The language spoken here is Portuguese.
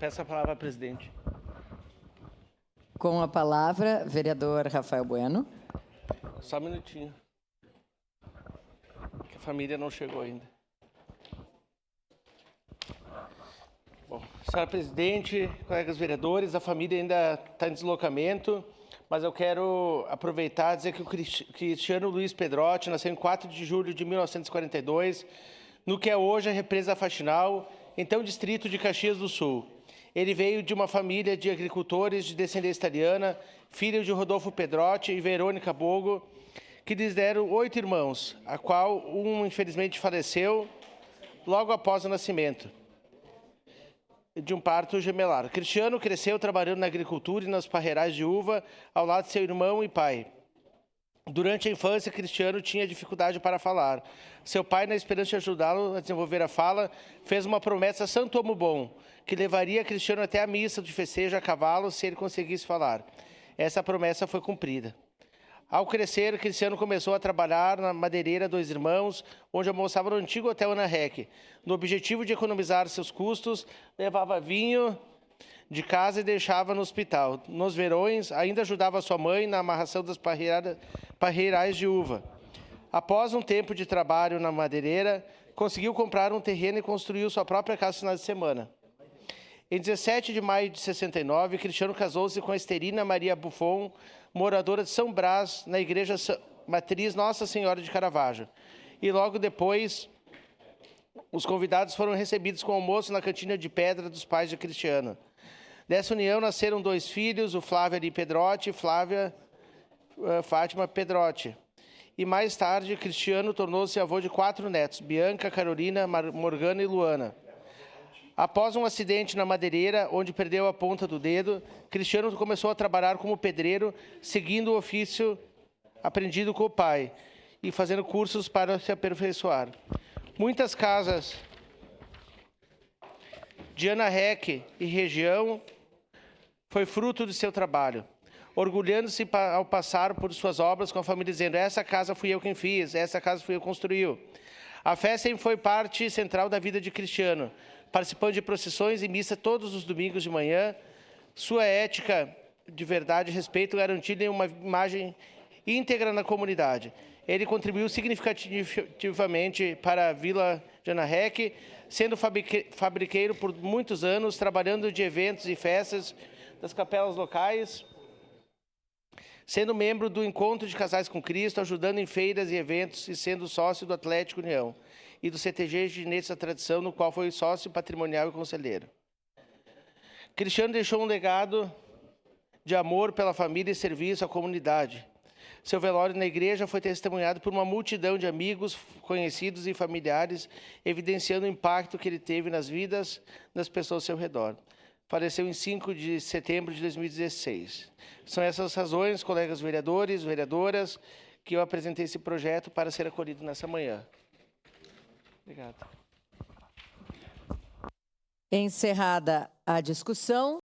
Peço a palavra ao presidente. Com a palavra, vereador Rafael Bueno. Só um minutinho. Que a família não chegou ainda. Bom, senhora presidente, colegas vereadores, a família ainda está em deslocamento, mas eu quero aproveitar e dizer que o Cristiano Luiz Pedrotti nasceu em 4 de julho de 1942, no que é hoje a represa Faxinal, então distrito de Caxias do Sul. Ele veio de uma família de agricultores de descendência italiana, filho de Rodolfo Pedrotti e Verônica Bogo, que lhes deram 8 irmãos, a qual um infelizmente faleceu logo após o nascimento de um parto gemelar. Cristiano cresceu trabalhando na agricultura e nas parreirais de uva, ao lado de seu irmão e pai. Durante a infância, Cristiano tinha dificuldade para falar. Seu pai, na esperança de ajudá-lo a desenvolver a fala, fez uma promessa a Santo Tomo Bom, que levaria Cristiano até a missa de festejo a cavalo se ele conseguisse falar. Essa promessa foi cumprida. Ao crescer, Cristiano começou a trabalhar na madeireira Dois Irmãos, onde almoçava no antigo Hotel Ana Rec. No objetivo de economizar seus custos, levava vinho de casa e deixava no hospital. Nos verões, ainda ajudava sua mãe na amarração das parreirais de uva. Após um tempo de trabalho na madeireira, conseguiu comprar um terreno e construiu sua própria casa no final de semana. Em 17 de maio de 69, Cristiano casou-se com a Esterina Maria Buffon, moradora de São Brás, na igreja matriz Nossa Senhora de Caravaggio. E logo depois, os convidados foram recebidos com almoço na cantina de pedra dos pais de Cristiano. Dessa união nasceram 2 filhos, o Flávio Ari Pedrotti e Flávia Fátima Pedrotti. E mais tarde, Cristiano tornou-se avô de 4 netos, Bianca, Carolina, Morgana e Luana. Após um acidente na madeireira, onde perdeu a ponta do dedo, Cristiano começou a trabalhar como pedreiro, seguindo o ofício aprendido com o pai e fazendo cursos para se aperfeiçoar. Muitas casas de Ana Rec e região foi fruto de seu trabalho, orgulhando-se ao passar por suas obras com a família, dizendo: essa casa fui eu quem fiz, essa casa fui eu que construiu. A fé sempre foi parte central da vida de Cristiano, participando de procissões e missa todos os domingos de manhã. Sua ética de verdade e respeito garantiram uma imagem íntegra na comunidade. Ele contribuiu significativamente para a Vila de Ana Rec, sendo fabriqueiro por muitos anos, trabalhando de eventos e festas das capelas locais, sendo membro do Encontro de Casais com Cristo, ajudando em feiras e eventos e sendo sócio do Atlético União e do CTG Ginetes da Tradição, no qual foi sócio patrimonial e conselheiro. Cristiano deixou um legado de amor pela família e serviço à comunidade. Seu velório na igreja foi testemunhado por uma multidão de amigos, conhecidos e familiares, evidenciando o impacto que ele teve nas vidas das pessoas ao seu redor. Faleceu em 5 de setembro de 2016. São essas razões, colegas vereadores, vereadoras, que eu apresentei esse projeto para ser acolhido nessa manhã. Obrigado. Encerrada a discussão.